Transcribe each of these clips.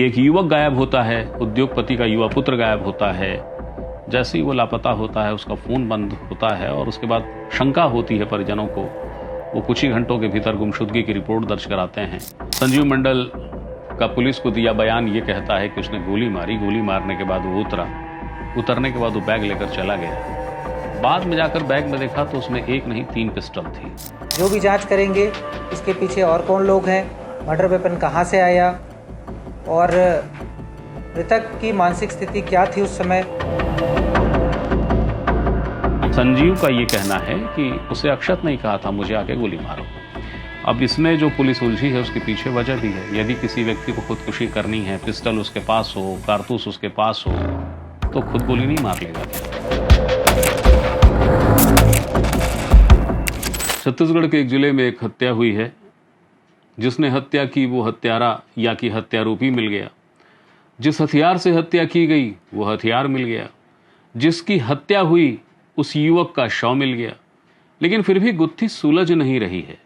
एक युवक गायब होता है, उद्योगपति का युवा पुत्र गायब होता है। जैसे ही वो लापता होता है, उसका फोन बंद होता है और उसके बाद शंका होती है परिजनों को। वो कुछ ही घंटों के भीतर गुमशुदगी की रिपोर्ट दर्ज कराते हैं। संजीव मंडल का पुलिस को दिया बयान ये कहता है कि उसने गोली मारी। गोली मारने के बाद वो उतरने के बाद वो बैग लेकर चला गया। बाद में जाकर बैग में देखा तो उसमें एक नहीं 3 पिस्टल थी। जो भी जांच करेंगे इसके पीछे और कौन लोग हैं, मर्डर वेपन कहां से आया और मृतक की मानसिक स्थिति क्या थी उस समय। संजीव का ये कहना है कि उसे अक्षत नहीं कहा था मुझे आके गोली मारो। अब इसमें जो पुलिस उलझी है उसके पीछे वजह भी है। यदि किसी व्यक्ति को खुदकुशी करनी है, पिस्टल उसके पास हो, कारतूस उसके पास हो, तो खुद गोली नहीं मार लेगा क्या? छत्तीसगढ़ के एक जिले में एक हत्या हुई है। जिसने हत्या की वो हत्यारा या कि हत्यारोपी मिल गया। जिस हथियार से हत्या की गई वो हथियार मिल गया। जिसकी हत्या हुई उस युवक का शव मिल गया। लेकिन फिर भी गुत्थी सुलझ नहीं रही है।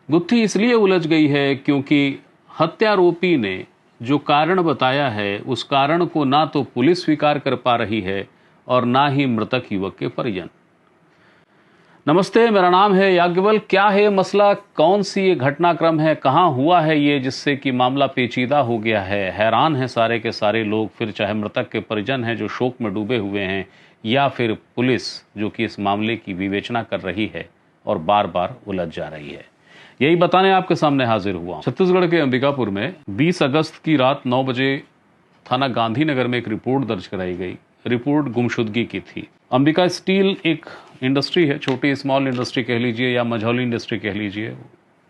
गुत्थी इसलिए उलझ गई है क्योंकि हत्यारोपी ने जो कारण बताया है उस कारण को ना तो पुलिस स्वीकार कर पा रही है और ना ही मृतक युवक के परिजन। नमस्ते, मेरा नाम है याज्ञवल्क्य। क्या है मसला, कौन सी ये घटनाक्रम है, कहां हुआ है ये जिससे कि मामला पेचीदा हो गया है। हैरान है सारे के सारे लोग, फिर चाहे मृतक के परिजन हैं जो शोक में डूबे हुए हैं या फिर पुलिस जो कि इस मामले की विवेचना कर रही है और बार बार उलझ जा रही है। यही बताने आपके सामने हाजिर हुआ। छत्तीसगढ़ के अंबिकापुर में 20 अगस्त की रात 9 बजे थाना गांधीनगर में एक रिपोर्ट दर्ज कराई गई। रिपोर्ट गुमशुदगी की थी। अंबिका स्टील एक इंडस्ट्री है, छोटी स्मॉल इंडस्ट्री कह लीजिए या मझौली इंडस्ट्री कह लीजिए।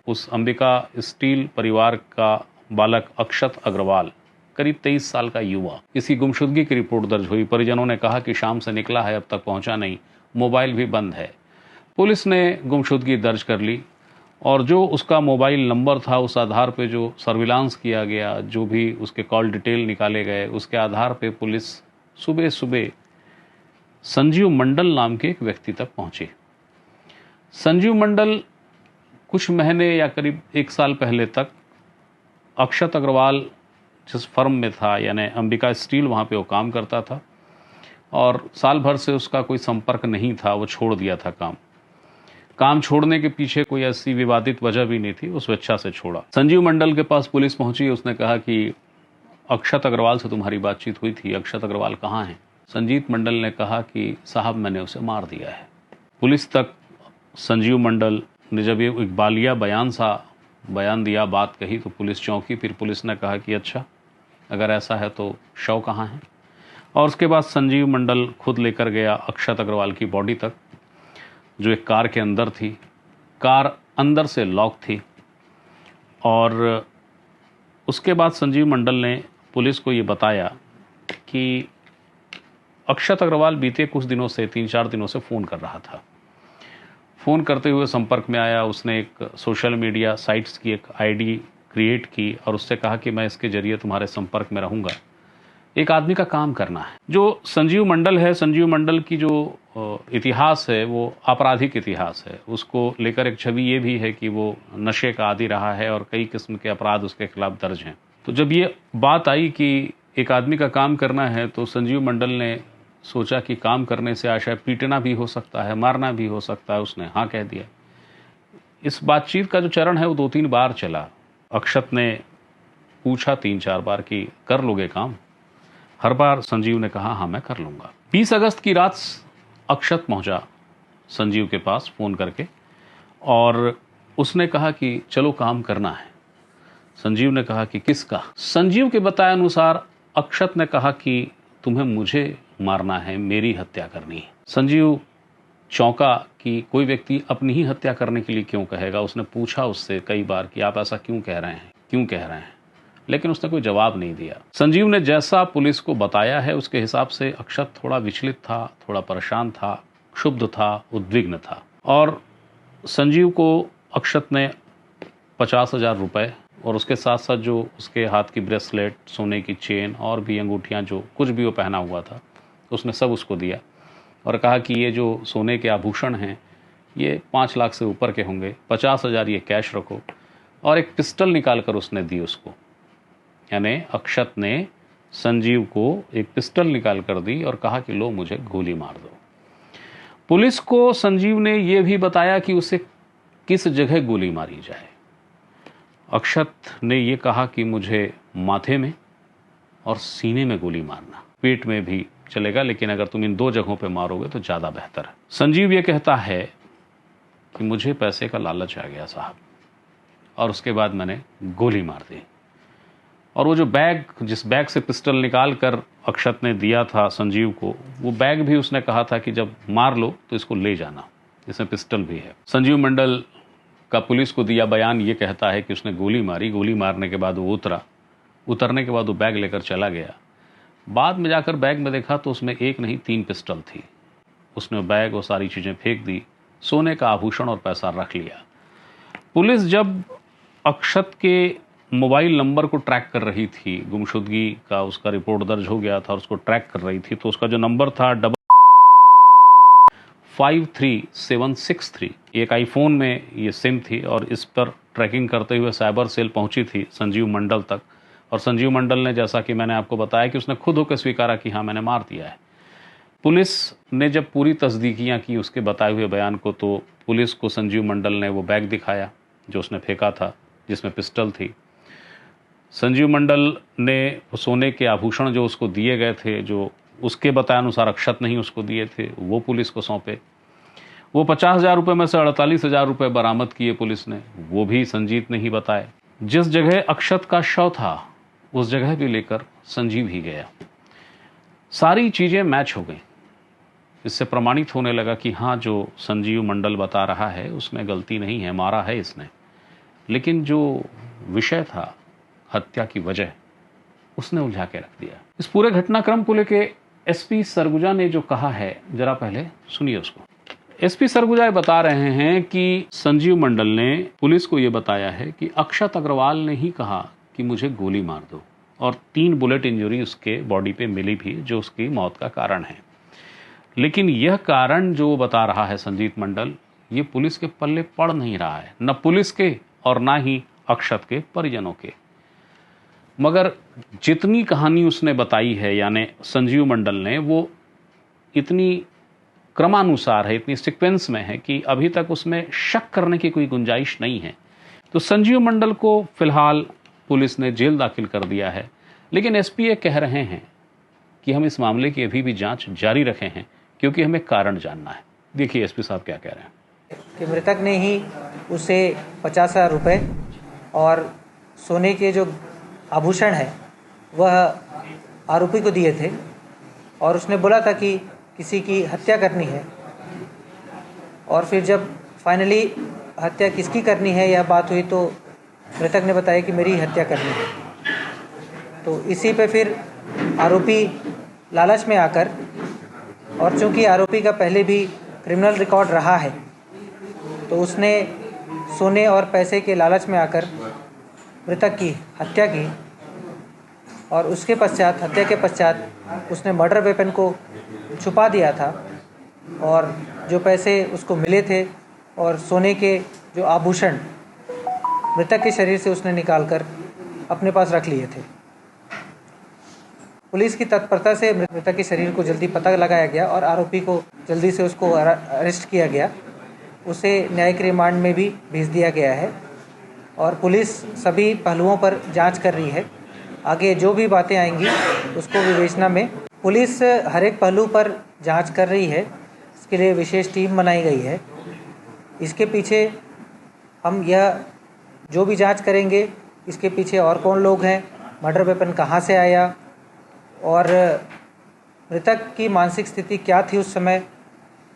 उस अंबिका स्टील परिवार का बालक अक्षत अग्रवाल, करीब 23 साल का युवा, इसकी गुमशुदगी की रिपोर्ट दर्ज हुई। परिजनों ने कहा कि शाम से निकला है, अब तक पहुंचा नहीं, मोबाइल भी बंद है। पुलिस ने गुमशुदगी दर्ज कर ली और जो उसका मोबाइल नंबर था उस आधार पे जो सर्विलांस किया गया, जो भी उसके कॉल डिटेल निकाले गए, उसके आधार पे पुलिस सुबह सुबह संजीव मंडल नाम के एक व्यक्ति तक पहुंची। संजीव मंडल कुछ महीने या करीब 1 साल पहले तक अक्षत अग्रवाल जिस फर्म में था यानी अंबिका स्टील, वहाँ पे वो काम करता था और साल भर से उसका कोई संपर्क नहीं था। वो छोड़ दिया था काम छोड़ने के पीछे कोई ऐसी विवादित वजह भी नहीं थी, वो स्वेच्छा से छोड़ा। संजीव मंडल के पास पुलिस पहुंची। उसने कहा कि अक्षत अग्रवाल से तुम्हारी बातचीत हुई थी, अक्षत अग्रवाल कहाँ है? संजीव मंडल ने कहा कि साहब मैंने उसे मार दिया है। पुलिस तक संजीव मंडल ने जब ये एक बालिया बयान दिया, बात कही, तो पुलिस चौंकी। फिर पुलिस ने कहा कि अच्छा अगर ऐसा है तो शव कहाँ है? और उसके बाद संजीव मंडल खुद लेकर गया अक्षत अग्रवाल की बॉडी तक, जो एक कार के अंदर थी। कार अंदर से लॉक थी और उसके बाद संजीव मंडल ने पुलिस को ये बताया कि अक्षत अग्रवाल बीते कुछ दिनों से 3-4 दिनों से फ़ोन कर रहा था। फ़ोन करते हुए संपर्क में आया। उसने एक सोशल मीडिया साइट्स की एक आईडी क्रिएट की और उससे कहा कि मैं इसके ज़रिए तुम्हारे संपर्क में रहूँगा। एक आदमी का काम करना है। जो संजीव मंडल है, संजीव मंडल की जो इतिहास है वो आपराधिक इतिहास है। उसको लेकर एक छवि ये भी है कि वो नशे का आदी रहा है और कई किस्म के अपराध उसके खिलाफ दर्ज हैं। तो जब ये बात आई कि एक आदमी का काम करना है तो संजीव मंडल ने सोचा कि काम करने से आशा पीटना भी हो सकता है, मारना भी हो सकता है। उसने हाँ कह दिया। इस बातचीत का जो चरण है वो 2-3 बार चला। अक्षत ने पूछा 3-4 बार कि कर लोगे काम? हर बार संजीव ने कहा हाँ मैं कर लूँगा। 20 अगस्त की रात अक्षत पहुँचा संजीव के पास फ़ोन करके और उसने कहा कि चलो काम करना है। संजीव ने कहा कि किसका? संजीव के बताए अनुसार अक्षत ने कहा कि तुम्हें मुझे मारना है, मेरी हत्या करनी है। संजीव चौंका कि कोई व्यक्ति अपनी ही हत्या करने के लिए क्यों कहेगा। उसने पूछा उससे कई बार कि आप ऐसा क्यों कह रहे हैं, लेकिन उसने कोई जवाब नहीं दिया। संजीव ने जैसा पुलिस को बताया है उसके हिसाब से अक्षत थोड़ा विचलित था, थोड़ा परेशान था, क्षुब्ध था, उद्विग्न था और संजीव को अक्षत ने 50,000 रुपये और उसके साथ साथ जो उसके हाथ की ब्रेसलेट, सोने की चेन और भी अंगूठियाँ जो कुछ भी वो पहना हुआ था उसने सब उसको दिया और कहा कि ये जो सोने के आभूषण हैं ये 5 लाख से ऊपर के होंगे, 50,000 ये कैश रखो और एक पिस्टल निकाल कर उसने दी उसको। यानी अक्षत ने संजीव को एक पिस्टल निकाल कर दी और कहा कि लो मुझे गोली मार दो। पुलिस को संजीव ने यह भी बताया कि उसे किस जगह गोली मारी जाए। अक्षत ने यह कहा कि मुझे माथे में और सीने में गोली मारना, पेट में भी चलेगा, लेकिन अगर तुम इन 2 जगहों पे मारोगे तो ज़्यादा बेहतर है। संजीव ये कहता है कि मुझे पैसे का लालच आ गया साहब, और उसके बाद मैंने गोली मार दी। और वो जो बैग, जिस बैग से पिस्टल निकाल कर अक्षत ने दिया था संजीव को, वो बैग भी उसने कहा था कि जब मार लो तो इसको ले जाना, इसमें पिस्टल भी है। संजीव मंडल का पुलिस को दिया बयान ये कहता है कि उसने गोली मारी, गोली मारने के बाद वो उतरने के बाद वो बैग लेकर चला गया। बाद में जाकर बैग में देखा तो उसमें 1 नहीं 3 पिस्टल थी। उसने बैग और सारी चीज़ें फेंक दी, सोने का आभूषण और पैसा रख लिया। पुलिस जब अक्षत के मोबाइल नंबर को ट्रैक कर रही थी, गुमशुदगी का उसका रिपोर्ट दर्ज हो गया था और उसको ट्रैक कर रही थी, तो उसका जो नंबर था 53763, एक आईफोन में ये सिम थी और इस पर ट्रैकिंग करते हुए साइबर सेल पहुंची थी संजीव मंडल तक। और संजीव मंडल ने, जैसा कि मैंने आपको बताया, कि उसने खुद होकर स्वीकारा कि हाँ मैंने मार दिया है। पुलिस ने जब पूरी तस्दीकियां की उसके बताए हुए बयान को, तो पुलिस को संजीव मंडल ने वो बैग दिखाया जो उसने फेंका था, जिसमें पिस्टल थी। संजीव मंडल ने सोने के आभूषण जो उसको दिए गए थे, जो उसके बताए अनुसार अक्षत नहीं उसको दिए थे, वो पुलिस को सौंपे। वो 50,000 रुपये में से 48,000 रुपये बरामद किए पुलिस ने, वो भी संजीत ने ही बताए। जिस जगह अक्षत का शव था उस जगह भी लेकर संजीव ही गया। सारी चीज़ें मैच हो गई। इससे प्रमाणित होने लगा कि हाँ, जो संजीव मंडल बता रहा है उसमें गलती नहीं है, मारा है इसने। लेकिन जो विषय था, हत्या की वजह, उसने उलझा के रख दिया। इस पूरे घटनाक्रम को लेके एसपी सरगुजा ने जो कहा है, जरा पहले सुनिए उसको। एसपी सरगुजा बता रहे हैं कि संजीव मंडल ने पुलिस को यह बताया है कि अक्षत अग्रवाल ने ही कहा कि मुझे गोली मार दो, और 3 बुलेट इंजरी उसके बॉडी पे मिली भी, जो उसकी मौत का कारण है। लेकिन यह कारण जो बता रहा है संजीत मंडल, ये पुलिस के पल्ले पड़ नहीं रहा है, न पुलिस के और ना ही अक्षत के परिजनों के। मगर जितनी कहानी उसने बताई है, यानी संजीव मंडल ने, वो इतनी क्रमानुसार है, इतनी सीक्वेंस में है कि अभी तक उसमें शक करने की कोई गुंजाइश नहीं है। तो संजीव मंडल को फिलहाल पुलिस ने जेल दाखिल कर दिया है। लेकिन एसपी ये कह रहे हैं कि हम इस मामले की अभी भी जांच जारी रखे हैं, क्योंकि हमें कारण जानना है। देखिए एसपी साहब क्या कह रहे हैं। कि मृतक ने ही उसे 50,000 रुपये और सोने के जो आभूषण है वह आरोपी को दिए थे, और उसने बोला था कि किसी की हत्या करनी है। और फिर जब फाइनली हत्या किसकी करनी है यह बात हुई, तो मृतक ने बताया कि मेरी हत्या करनी है। तो इसी पे फिर आरोपी लालच में आकर, और चूंकि आरोपी का पहले भी क्रिमिनल रिकॉर्ड रहा है, तो उसने सोने और पैसे के लालच में आकर मृतक की हत्या की। और उसके पश्चात, हत्या के पश्चात, उसने मर्डर वेपन को छुपा दिया था, और जो पैसे उसको मिले थे और सोने के जो आभूषण मृतक के शरीर से उसने निकालकर अपने पास रख लिए थे। पुलिस की तत्परता से मृतक के शरीर को जल्दी पता लगाया गया और आरोपी को जल्दी से उसको अरेस्ट किया गया। उसे न्यायिक रिमांड में भी भेज दिया गया है, और पुलिस सभी पहलुओं पर जांच कर रही है। आगे जो भी बातें आएंगी उसको विवेचना में पुलिस हर एक पहलू पर जांच कर रही है। इसके लिए विशेष टीम बनाई गई है। इसके पीछे हम यह जो भी जांच करेंगे, इसके पीछे और कौन लोग हैं, मर्डर वेपन कहाँ से आया, और मृतक की मानसिक स्थिति क्या थी उस समय,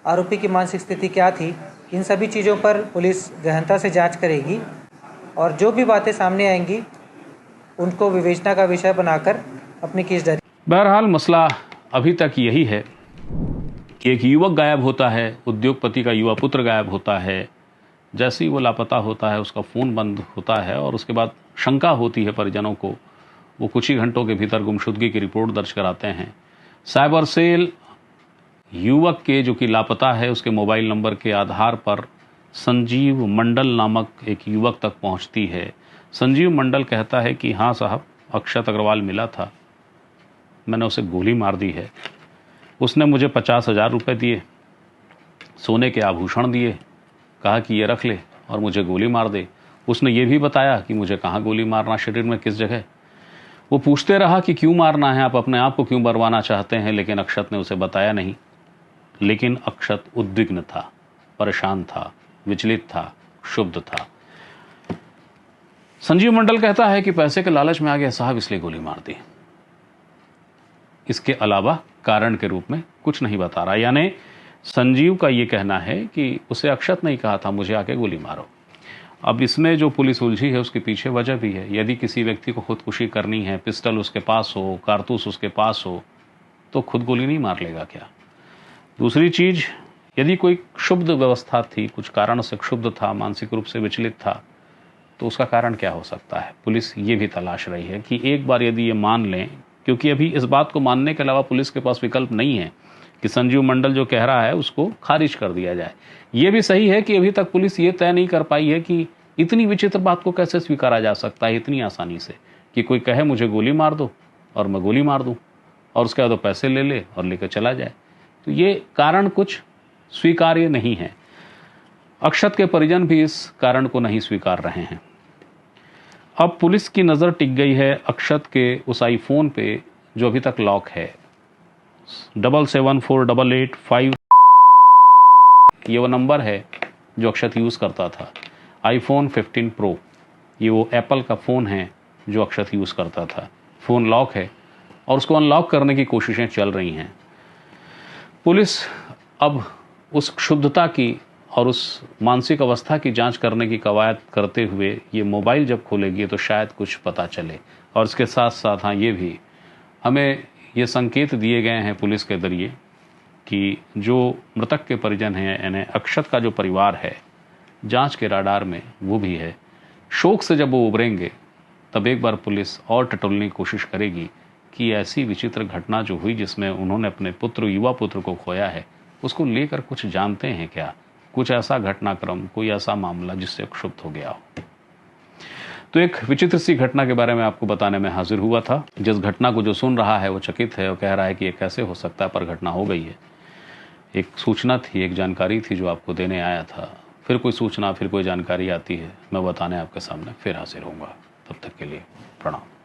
आरोपी की मानसिक स्थिति क्या थी, इन सभी चीज़ों पर पुलिस गहनता से जांच करेगी। और जो भी बातें सामने आएंगी उनको विवेचना का विषय बनाकर अपनी केस डायरी। बहरहाल मसला अभी तक यही है कि एक युवक गायब होता है, उद्योगपति का युवा पुत्र गायब होता है। जैसे ही वो लापता होता है, उसका फ़ोन बंद होता है, और उसके बाद शंका होती है परिजनों को। वो कुछ ही घंटों के भीतर गुमशुदगी की रिपोर्ट दर्ज कराते हैं। साइबर सेल युवक के, जो कि लापता है, उसके मोबाइल नंबर के आधार पर संजीव मंडल नामक एक युवक तक पहुंचती है। संजीव मंडल कहता है कि हाँ साहब, अक्षत अग्रवाल मिला था, मैंने उसे गोली मार दी है। उसने मुझे 50,000 रुपये दिए, सोने के आभूषण दिए, कहा कि ये रख ले और मुझे गोली मार दे। उसने ये भी बताया कि मुझे कहाँ गोली मारना, शरीर में किस जगह। वो पूछते रहा कि क्यों मारना है, आप अपने आप को क्यों मरवाना चाहते हैं, लेकिन अक्षत ने उसे बताया नहीं। लेकिन अक्षत उद्विग्न था, परेशान था, विचलित था, क्षुब्ध था। संजीव मंडल कहता है कि पैसे के लालच में आ गया साहब, इसलिए गोली मार दी। इसके अलावा कारण के रूप में कुछ नहीं बता रहा। यानी संजीव का ये कहना है कि उसे अक्षत नहीं कहा था मुझे आके गोली मारो। अब इसमें जो पुलिस उलझी है उसके पीछे वजह भी है। यदि किसी व्यक्ति को खुदकुशी करनी है, पिस्टल उसके पास हो, कारतूस उसके पास हो, तो खुद गोली नहीं मार लेगा क्या? दूसरी चीज, यदि कोई क्षुब्ध व्यवस्था थी, कुछ कारण से क्षुब्ध था, मानसिक रूप से विचलित था, तो उसका कारण क्या हो सकता है? पुलिस ये भी तलाश रही है कि एक बार यदि ये मान लें, क्योंकि अभी इस बात को मानने के अलावा पुलिस के पास विकल्प नहीं है कि संजीव मंडल जो कह रहा है उसको खारिज कर दिया जाए। ये भी सही है कि अभी तक पुलिस ये तय नहीं कर पाई है कि इतनी विचित्र बात को कैसे स्वीकारा जा सकता है इतनी आसानी से, कि कोई कहे मुझे गोली मार दो और मैं गोली मार दूं और उसके बाद वो पैसे ले ले और लेकर चला जाए। तो ये कारण कुछ स्वीकार्य नहीं है। अक्षत के परिजन भी इस कारण को नहीं स्वीकार रहे हैं। अब पुलिस की नज़र टिक गई है अक्षत के उस आईफोन पे जो अभी तक लॉक है, 774885। ये वो नंबर है जो अक्षत यूज़ करता था। आईफोन 15 प्रो, ये वो एप्पल का फ़ोन है जो अक्षत यूज़ करता था। फ़ोन लॉक है और उसको अनलॉक करने की कोशिशें चल रही हैं। पुलिस अब उस क्षुब्धता की और उस मानसिक अवस्था की जांच करने की कवायद करते हुए ये मोबाइल जब खोलेगी तो शायद कुछ पता चले। और इसके साथ साथ हाँ, ये भी हमें ये संकेत दिए गए हैं पुलिस के जरिए कि जो मृतक के परिजन हैं, यानी अक्षत का जो परिवार है, जांच के राडार में वो भी है। शोक से जब वो उभरेंगे तब एक बार पुलिस और टटोलने की कोशिश करेगी कि ऐसी विचित्र घटना जो हुई जिसमें उन्होंने अपने पुत्र, युवा पुत्र को खोया है, उसको लेकर कुछ जानते हैं क्या? कुछ ऐसा घटनाक्रम, कोई ऐसा मामला जिससे क्षुब्ध हो गया हो। तो एक विचित्र सी घटना के बारे में आपको बताने में हाजिर हुआ था। जिस घटना को जो सुन रहा है वो चकित है और कह रहा है कि ये कैसे हो सकता है, पर घटना हो गई है। एक सूचना थी, एक जानकारी थी जो आपको देने आया था। फिर कोई सूचना, फिर कोई जानकारी आती है, मैं बताने आपके सामने फिर हाजिर होऊंगा। तब तक के लिए प्रणाम।